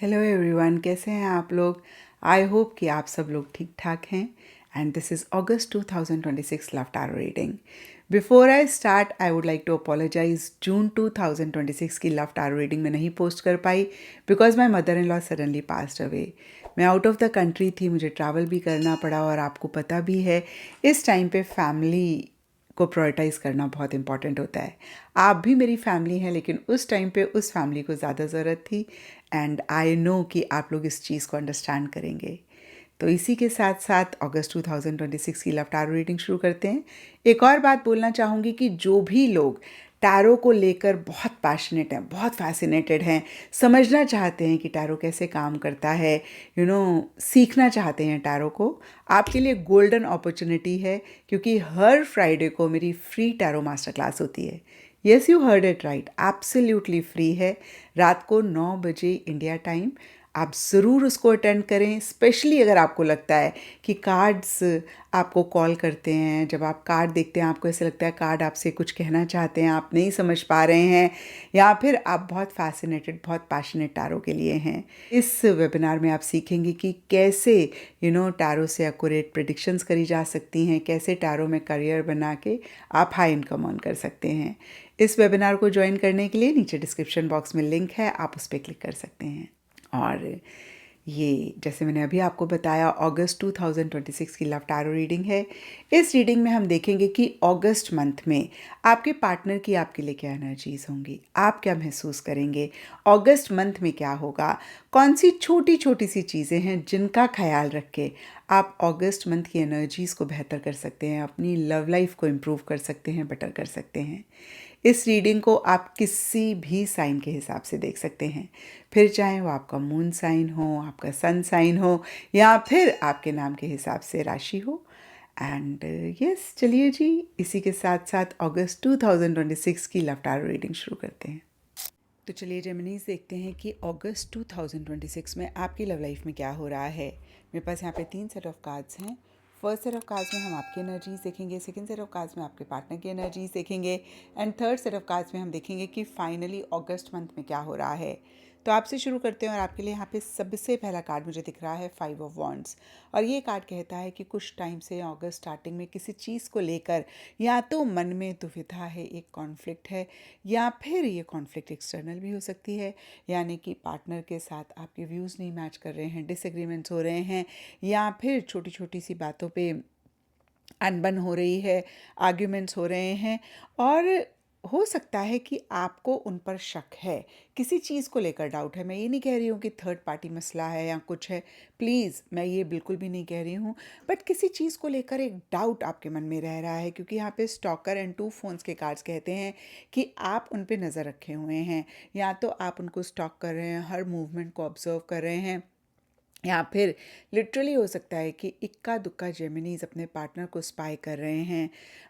Hello everyone, कैसे हैं आप लोग। आई होप कि आप सब लोग ठीक ठाक हैं। And this is August 2026 love tarot reading. Before I start I would like to apologise. जून 2026 की लव टैरो रीडिंग में नहीं पोस्ट कर पाई because my mother in law suddenly passed away. मैं आउट ऑफ द कंट्री थी, मुझे travel भी करना पड़ा और आपको पता भी है इस टाइम पे फैमिली को प्रायोरिटाइज़ करना बहुत इंपॉर्टेंट होता है। आप भी मेरी फैमिली हैं, लेकिन उस टाइम पे उस फैमिली को ज़्यादा ज़रूरत थी। एंड आई नो कि आप लोग इस चीज़ को अंडरस्टैंड करेंगे। तो इसी के साथ साथ अगस्त 2026 की लव टैरो रीडिंग शुरू करते हैं। एक और बात बोलना चाहूँगी कि जो भी लोग टैरो को लेकर बहुत पैशनेट हैं, बहुत फैसिनेटेड हैं, समझना चाहते हैं कि टैरो कैसे काम करता है, सीखना चाहते हैं टैरो को, आपके लिए गोल्डन अपॉर्चुनिटी है। क्योंकि हर फ्राइडे को मेरी फ्री टैरो मास्टर क्लास होती है। Yes, you heard it right, absolutely free है। रात को 9 बजे इंडिया टाइम। आप ज़रूर उसको अटेंड करें, स्पेशली अगर आपको लगता है कि कार्ड्स आपको कॉल करते हैं। जब आप कार्ड देखते हैं आपको ऐसा लगता है कार्ड आपसे कुछ कहना चाहते हैं, आप नहीं समझ पा रहे हैं, या फिर आप बहुत फैसिनेटेड, बहुत पैशनेट टैरो के लिए हैं। इस वेबिनार में आप सीखेंगे कि कैसे टैरो से एक्यूरेट प्रेडिक्शंस करी जा सकती हैं, कैसे टैरो में करियर बना के आप हाई इनकम अर्न कर सकते हैं। इस वेबिनार को ज्वाइन करने के लिए नीचे डिस्क्रिप्शन बॉक्स में लिंक है, आप उस पर क्लिक कर सकते हैं। और ये जैसे मैंने अभी आपको बताया, अगस्त 2026 की लव टैरो रीडिंग है। इस रीडिंग में हम देखेंगे कि अगस्त मंथ में आपके पार्टनर की आपके लिए क्या एनर्जीज होंगी, आप क्या महसूस करेंगे, अगस्त मंथ में क्या होगा, कौन सी छोटी छोटी सी चीज़ें हैं जिनका ख्याल रख के आप अगस्त मंथ की एनर्जीज़ को बेहतर कर सकते हैं, अपनी लव लाइफ को इम्प्रूव कर सकते हैं, बेटर कर सकते हैं। इस रीडिंग को आप किसी भी साइन के हिसाब से देख सकते हैं, फिर चाहे वो आपका मून साइन हो, आपका सन साइन हो, या फिर आपके नाम के हिसाब से राशि हो। एंड यस, चलिए जी, इसी के साथ साथ अगस्त 2026 की लव टैरो रीडिंग शुरू करते हैं। तो चलिए जेमिनीज, देखते हैं कि अगस्त 2026 में आपकी लव लाइफ में क्या हो रहा है। मेरे पास यहाँ पे 3 सेट ऑफ कार्ड्स हैं। फर्स्ट सेट ऑफ कार्ड्स में हम आपकी एनर्जीज देखेंगे, सेकंड सेट ऑफ कार्ड्स में आपके पार्टनर की एनर्जीज देखेंगे, and third set of cards में हम देखेंगे कि फाइनली अगस्त मंथ में क्या हो रहा है। तो आपसे शुरू करते हैं और आपके लिए यहाँ पे सबसे पहला कार्ड मुझे दिख रहा है 5 ऑफ वॉन्ड्स। और ये कार्ड कहता है कि कुछ टाइम से अगस्त स्टार्टिंग में किसी चीज़ को लेकर या तो मन में दुविधा है, एक कॉन्फ्लिक्ट है, या फिर ये कॉन्फ्लिक्ट एक्सटर्नल भी हो सकती है, यानी कि पार्टनर के साथ आपके व्यूज़ नहीं मैच कर रहे हैं, डिसएग्रीमेंट्स हो रहे हैं, या फिर छोटी छोटी सी बातों पे अनबन हो रही है, आर्ग्यूमेंट्स हो रहे हैं। और हो सकता है कि आपको उन पर शक है, किसी चीज़ को लेकर डाउट है। मैं ये नहीं कह रही हूँ कि थर्ड पार्टी मसला है या कुछ है, प्लीज़, मैं ये बिल्कुल भी नहीं कह रही हूँ। बट किसी चीज़ को लेकर एक डाउट आपके मन में रह रहा है, क्योंकि यहाँ पे स्टॉकर एंड 2 फोन्स के कार्ड्स कहते हैं कि आप उन पे नज़र रखे हुए हैं, या तो आप उनको स्टॉक कर रहे हैं, हर मूवमेंट को ऑब्जर्व कर रहे हैं, या फिर लिटरली हो सकता है कि इक्का दुक्का जेमिनीज अपने पार्टनर को स्पाई कर रहे हैं।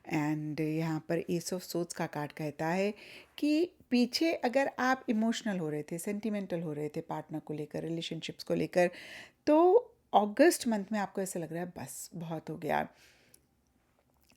एंड यहाँ पर एस ऑफ सोर्ड्स का कार्ड कहता है कि पीछे अगर आप इमोशनल हो रहे थे, सेंटिमेंटल हो रहे थे पार्टनर को लेकर, रिलेशनशिप्स को लेकर, तो अगस्त मंथ में आपको ऐसा लग रहा है बस बहुत हो गया।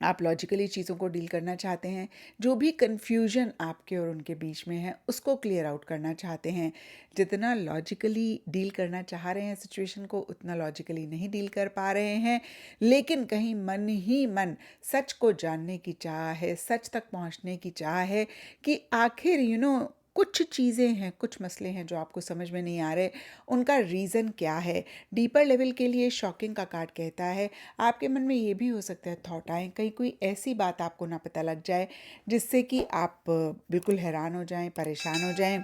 आप लॉजिकली चीज़ों को डील करना चाहते हैं, जो भी कन्फ्यूजन आपके और उनके बीच में है उसको क्लियर आउट करना चाहते हैं। जितना लॉजिकली डील करना चाह रहे हैं सिचुएशन को, उतना लॉजिकली नहीं डील कर पा रहे हैं, लेकिन कहीं मन ही मन सच को जानने की चाह है, सच तक पहुंचने की चाह है कि आखिर कुछ चीज़ें हैं, कुछ मसले हैं जो आपको समझ में नहीं आ रहे, उनका रीज़न क्या है। डीपर लेवल के लिए शॉकिंग का कार्ड कहता है आपके मन में ये भी हो सकता है थॉट आए, कहीं कोई ऐसी बात आपको ना पता लग जाए जिससे कि आप बिल्कुल हैरान हो जाएं, परेशान हो जाएं,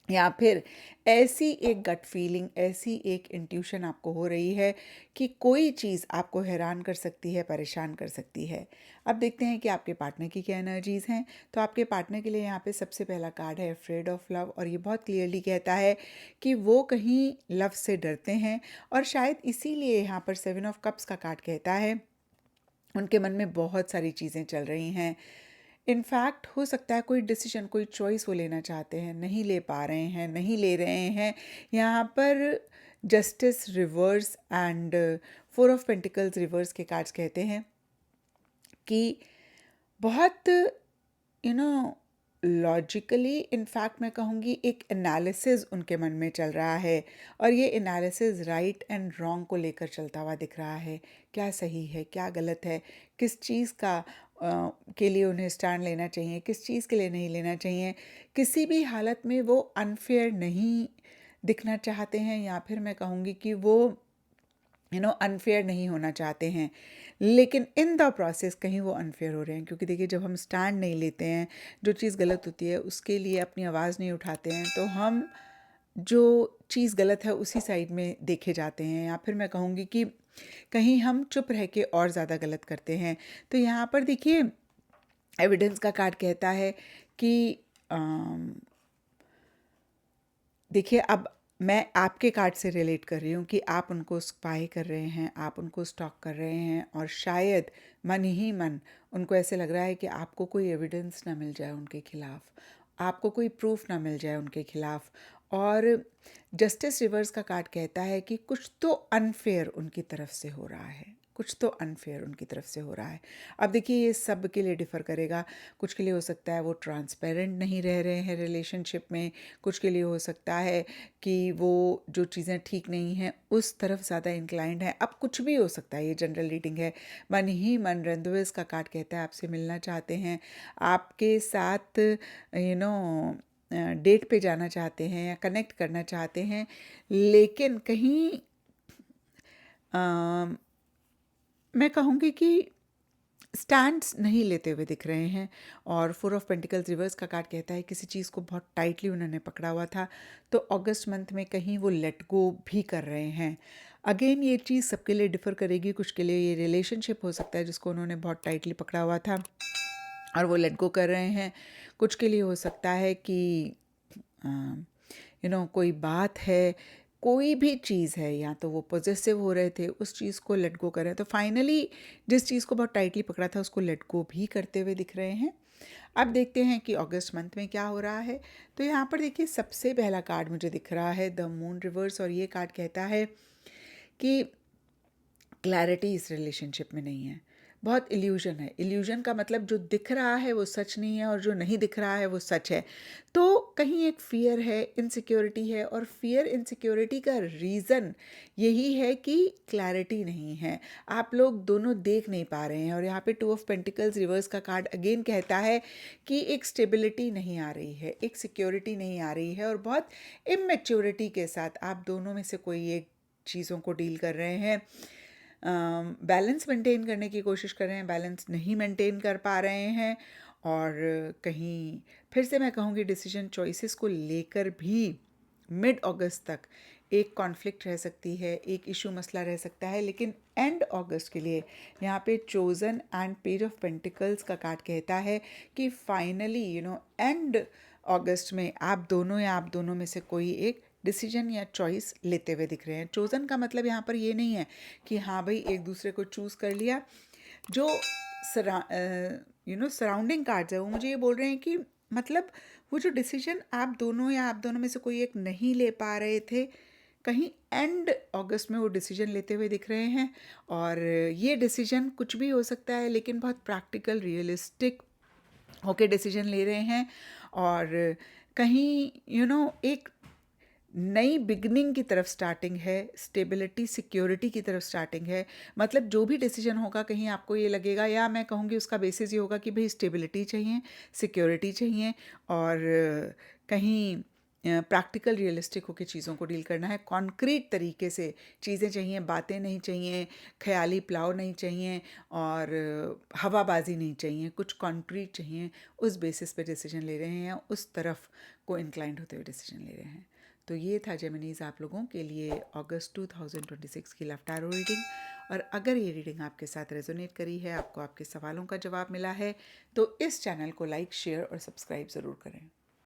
या फिर ऐसी एक गट फीलिंग, ऐसी एक इंट्यूशन आपको हो रही है कि कोई चीज़ आपको हैरान कर सकती है, परेशान कर सकती है। अब देखते हैं कि आपके पार्टनर की क्या एनर्जीज़ हैं। तो आपके पार्टनर के लिए यहाँ पे सबसे पहला कार्ड है अफ्रेड ऑफ लव, और ये बहुत क्लियरली कहता है कि वो कहीं लव से डरते हैं, और शायद इसीलिए यहाँ पर 7 ऑफ कप्स का कार्ड कहता है उनके मन में बहुत सारी चीज़ें चल रही हैं। इनफैक्ट हो सकता है कोई डिसीजन, कोई चॉइस वो लेना चाहते हैं, नहीं ले पा रहे हैं, नहीं ले रहे हैं। यहाँ पर justice reverse and 4 of pentacles reverse के कार्ड्स कहते हैं कि बहुत लॉजिकली इनफैक्ट मैं कहूँगी एक एनालिसिस उनके मन में चल रहा है, और ये एनालिसिस राइट एंड रॉन्ग को लेकर चलता हुआ दिख रहा है। क्या सही है, क्या गलत है, किस चीज़ का के लिए उन्हें स्टैंड लेना चाहिए, किस चीज़ के लिए नहीं लेना चाहिए। किसी भी हालत में वो अनफेयर नहीं दिखना चाहते हैं, या फिर मैं कहूँगी कि वो अनफेयर नहीं होना चाहते हैं, लेकिन इन द प्रोसेस कहीं वो अनफेयर हो रहे हैं। क्योंकि देखिए, जब हम स्टैंड नहीं लेते हैं, जो चीज़ गलत होती है उसके लिए अपनी आवाज़ नहीं उठाते हैं, तो हम जो चीज़ गलत है उसी साइड में देखे जाते हैं, या फिर मैं कहूँगी कि कहीं हम चुप रह के और ज़्यादा गलत करते हैं। तो यहाँ पर देखिए, एविडेंस का कार्ड कहता है कि देखिए, अब मैं आपके कार्ड से रिलेट कर रही हूँ कि आप उनको स्पाई कर रहे हैं, आप उनको स्टॉक कर रहे हैं, और शायद मन ही मन उनको ऐसे लग रहा है कि आपको कोई एविडेंस ना मिल जाए उनके खिलाफ, आपको कोई प्रूफ ना मिल जाए उनके खिलाफ। और जस्टिस रिवर्स का कार्ड कहता है कि कुछ तो अनफेयर उनकी तरफ से हो रहा है, कुछ तो अनफेयर उनकी तरफ से हो रहा है। अब देखिए, ये सब के लिए डिफ़र करेगा। कुछ के लिए हो सकता है वो ट्रांसपेरेंट नहीं रह रहे हैं रिलेशनशिप में, कुछ के लिए हो सकता है कि वो जो चीज़ें ठीक नहीं हैं उस तरफ ज़्यादा इंक्लाइंड है। अब कुछ भी हो सकता है, ये जनरल रीडिंग है। मन ही मन रंधवेज का कार्ड कहता है आपसे मिलना चाहते हैं, आपके साथ डेट पे जाना चाहते हैं या कनेक्ट करना चाहते हैं, लेकिन कहीं मैं कहूँगी कि स्टैंड्स नहीं लेते हुए दिख रहे हैं। और 4 ऑफ पेंटिकल्स रिवर्स का कार्ड कहता है किसी चीज़ को बहुत टाइटली उन्होंने पकड़ा हुआ था, तो अगस्त मंथ में कहीं वो लेट गो भी कर रहे हैं। अगेन ये चीज़ सबके लिए डिफ़र करेगी। कुछ के लिए ये रिलेशनशिप हो सकता है जिसको उन्होंने बहुत टाइटली पकड़ा हुआ था और वो लेट गो कर रहे हैं। कुछ के लिए हो सकता है कि कोई बात है, कोई भी चीज़ है, या तो वो पॉजेसिव हो रहे थे, उस चीज़ को लेट गो कर रहे हैं, तो फाइनली जिस चीज़ को बहुत टाइटली पकड़ा था उसको लेट गो भी करते हुए दिख रहे हैं। अब देखते हैं कि अगस्त मंथ में क्या हो रहा है। तो यहाँ पर देखिए, सबसे पहला कार्ड मुझे दिख रहा है द मून रिवर्स, और ये कार्ड कहता है कि क्लैरिटी इस रिलेशनशिप में नहीं है, बहुत इल्यूजन है। इल्यूजन का मतलब जो दिख रहा है वो सच नहीं है और जो नहीं दिख रहा है वो सच है। तो कहीं एक फियर है, इनसिक्योरिटी है, और फियर इनसिक्योरिटी का रीज़न यही है कि क्लैरिटी नहीं है, आप लोग दोनों देख नहीं पा रहे हैं। और यहाँ पे 2 ऑफ पेंटिकल्स रिवर्स का कार्ड अगेन कहता है कि एक स्टेबिलिटी नहीं आ रही है, एक सिक्योरिटी नहीं आ रही है, और बहुत इमेच्योरिटी के साथ आप दोनों में से कोई एक चीज़ों को डील कर रहे हैं, बैलेंस मेंटेन करने की कोशिश कर रहे हैं, बैलेंस नहीं मेंटेन कर पा रहे हैं। और कहीं फिर से मैं कहूँगी डिसीजन चॉइसेस को लेकर भी मिड अगस्त तक एक कॉन्फ्लिक्ट रह सकती है, एक इशू मसला रह सकता है। लेकिन एंड अगस्त के लिए यहाँ पे chosen and page of pentacles का कार्ड कहता है कि फाइनली एंड अगस्त में आप दोनों में से कोई एक डिसीजन या चॉइस लेते हुए दिख रहे हैं। चोज़न का मतलब यहाँ पर ये नहीं है कि हाँ भाई एक दूसरे को चूज़ कर लिया। जो सराउंडिंग कार्ड्स है वो मुझे ये बोल रहे हैं कि मतलब वो जो डिसीजन आप दोनों में से कोई एक नहीं ले पा रहे थे, कहीं एंड अगस्त में वो डिसीजन लेते हुए दिख रहे हैं। और ये डिसीजन कुछ भी हो सकता है, लेकिन बहुत प्रैक्टिकल, रियलिस्टिक होके डिसीजन ले रहे हैं। और कहीं एक नई बिगनिंग की तरफ स्टार्टिंग है, स्टेबिलिटी सिक्योरिटी की तरफ स्टार्टिंग है। मतलब जो भी डिसीजन होगा कहीं आपको ये लगेगा, या मैं कहूँगी उसका बेसिस ये होगा कि भाई स्टेबिलिटी चाहिए, सिक्योरिटी चाहिए, और कहीं प्रैक्टिकल रियलिस्टिक होकर चीज़ों को डील करना है, कॉन्क्रीट तरीके से चीज़ें चाहिए, बातें नहीं चाहिए, ख्याली पुलाव नहीं चाहिए, और हवाबाजी नहीं चाहिए, कुछ कॉन्क्रीट चाहिए। उस बेसिस पे डिसीजन ले रहे हैं, उस तरफ को इंक्लाइंड होते हुए डिसीजन ले रहे हैं। तो ये था जेमिनीज़ आप लोगों के लिए अगस्त 2026 की लव टैरो रीडिंग। और अगर ये रीडिंग आपके साथ रेजोनेट करी है, आपको आपके सवालों का जवाब मिला है, तो इस चैनल को लाइक, शेयर और सब्सक्राइब ज़रूर करें।